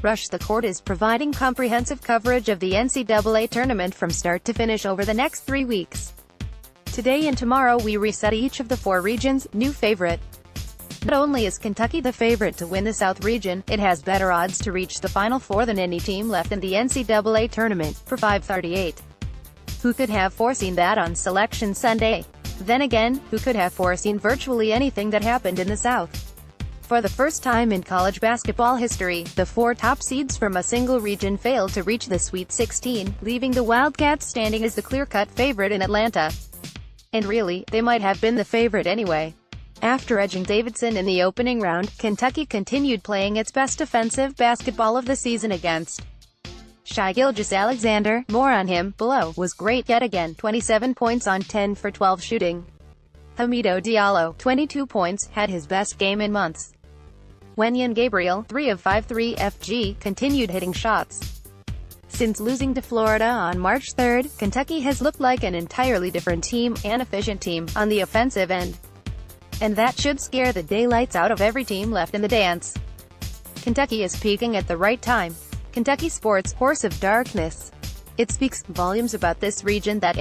Rush the Court is providing comprehensive coverage of the NCAA Tournament from start to finish over the next 3 weeks. Today and tomorrow we reset each of the 4 regions' new favorite. Not only is Kentucky the favorite to win the South region, it has better odds to reach the Final Four than any team left in the NCAA Tournament, for 538. Who could have foreseen that on Selection Sunday? Then again, who could have foreseen virtually anything that happened in the South? For the first time in college basketball history, the 4 top seeds from a single region failed to reach the Sweet 16, leaving the Wildcats standing as the clear-cut favorite in Atlanta. And really, they might have been the favorite anyway. After edging Davidson in the opening round, Kentucky continued playing its best offensive basketball of the season against Shai Gilgeous-Alexander. More on him below. Was great yet again, 27 points on 10 for 12 shooting. Hamidou Diallo, 22 points, had his best game in months. Wenyen Gabriel, 3 of 5 3FG, continued hitting shots. Since losing to Florida on March 3, Kentucky has looked like an entirely different team, an efficient team, on the offensive end. And that should scare the daylights out of every team left in the dance. Kentucky is peaking at the right time. Kentucky Sports, Horse of Darkness. It speaks volumes about this region that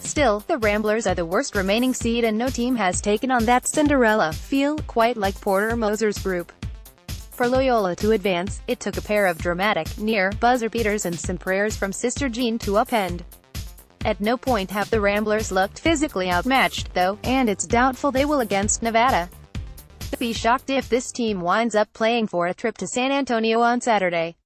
Still, the Ramblers are the worst remaining seed and no team has taken on that Cinderella feel, quite like Porter Moser's group. For Loyola to advance, it took a pair of dramatic, near-buzzer beaters and some prayers from Sister Jean to upend. At no point have the Ramblers looked physically outmatched, though, and it's doubtful they will against Nevada. Be shocked if this team winds up playing for a trip to San Antonio on Saturday.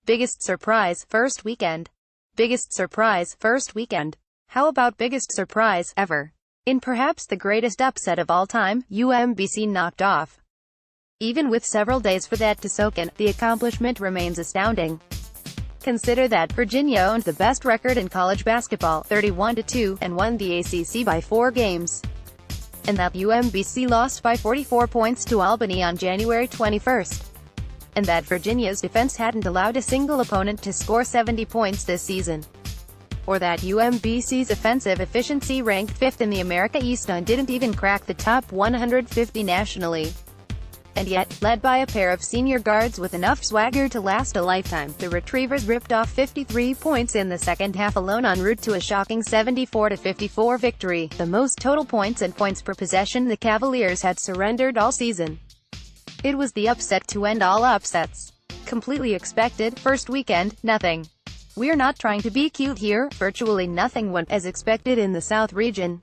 Biggest surprise, first weekend. Biggest surprise, first weekend. How about biggest surprise, ever? In perhaps the greatest upset of all time, UMBC knocked off. Even with several days for that to soak in, the accomplishment remains astounding. Consider that Virginia owned the best record in college basketball, 31-2, and won the ACC by 4 games. And that UMBC lost by 44 points to Albany on January 21. And that Virginia's defense hadn't allowed a single opponent to score 70 points this season. Or that UMBC's offensive efficiency ranked 5th in the America East and didn't even crack the top 150 nationally. And yet, led by a pair of senior guards with enough swagger to last a lifetime, the Retrievers ripped off 53 points in the second half alone en route to a shocking 74-54 victory, the most total points and points per possession the Cavaliers had surrendered all season. It was the upset to end all upsets. Completely expected, first weekend, nothing. We're not trying to be cute here, virtually nothing went as expected in the South region.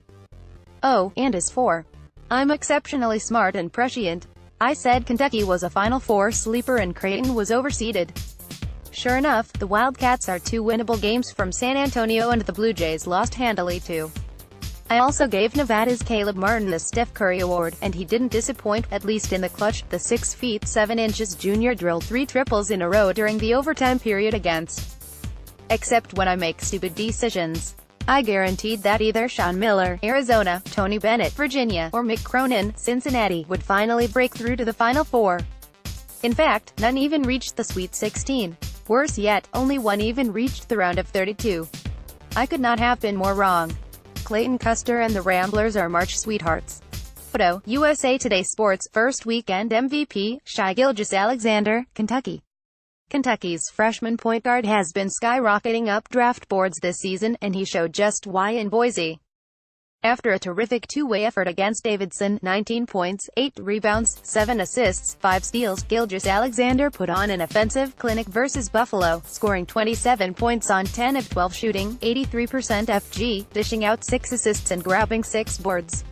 Oh, and as for I'm exceptionally smart and prescient. I said Kentucky was a Final Four sleeper and Creighton was overseeded. Sure enough, the Wildcats are 2 winnable games from San Antonio and the Blue Jays lost handily too. I also gave Nevada's Caleb Martin the Steph Curry Award, and he didn't disappoint, at least in the clutch. The 6 feet 7 inches junior drilled 3 triples in a row during the overtime period against. Except when I make stupid decisions. I guaranteed that either Sean Miller, Arizona, Tony Bennett, Virginia, or Mick Cronin, Cincinnati, would finally break through to the Final Four. In fact, none even reached the Sweet 16. Worse yet, only one even reached the round of 32. I could not have been more wrong. Clayton Custer and the Ramblers are March sweethearts. Photo, USA Today Sports, first weekend MVP, Shai Gilgeous-Alexander, Kentucky. Kentucky's freshman point guard has been skyrocketing up draft boards this season, and he showed just why in Boise. After a terrific two-way effort against Davidson, 19 points, 8 rebounds, 7 assists, 5 steals, Gilgeous-Alexander put on an offensive clinic versus Buffalo, scoring 27 points on 10 of 12 shooting, 83% FG, dishing out 6 assists and grabbing 6 boards.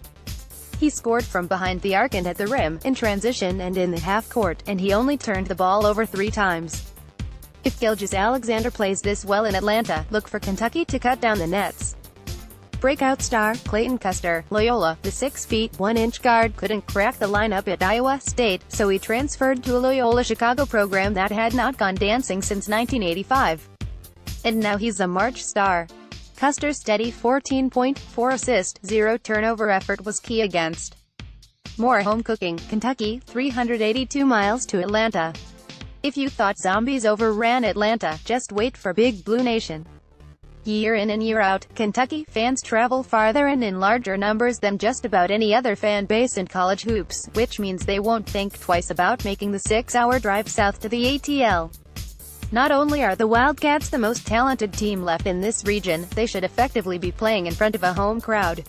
He scored from behind the arc and at the rim, in transition and in the half-court, and he only turned the ball over 3 times. If Gilgeous-Alexander plays this well in Atlanta, look for Kentucky to cut down the nets. Breakout star, Clayton Custer, Loyola, the 6 feet 1 inch guard, couldn't crack the lineup at Iowa State, so he transferred to a Loyola Chicago program that had not gone dancing since 1985. And now he's a March star. Custer's steady 14-point, assist, 0 turnover effort was key against more home cooking, Kentucky, 382 miles to Atlanta. If you thought zombies overran Atlanta, just wait for Big Blue Nation. Year in and year out, Kentucky fans travel farther and in larger numbers than just about any other fan base in college hoops, which means they won't think twice about making the 6-hour drive south to the ATL. Not only are the Wildcats the most talented team left in this region, they should effectively be playing in front of a home crowd.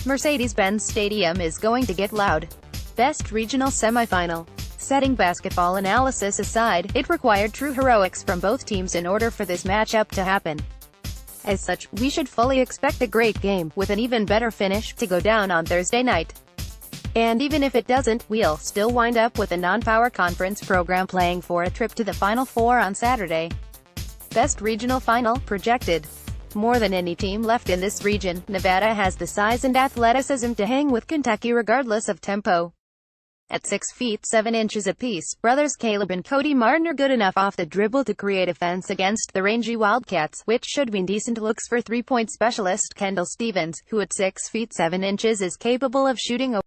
Mercedes-Benz Stadium is going to get loud. Best regional semifinal. Setting basketball analysis aside, it required true heroics from both teams in order for this matchup to happen. As such, we should fully expect a great game, with an even better finish, to go down on Thursday night. And even if it doesn't, we'll still wind up with a non-power conference program playing for a trip to the Final Four on Saturday. Best regional final, projected. More than any team left in this region, Nevada has the size and athleticism to hang with Kentucky regardless of tempo. At 6 feet 7 inches apiece, brothers Caleb and Cody Martin are good enough off the dribble to create offense against the rangy Wildcats, which should mean decent looks for three-point specialist Kendall Stevens, who at 6 feet 7 inches is capable of shooting a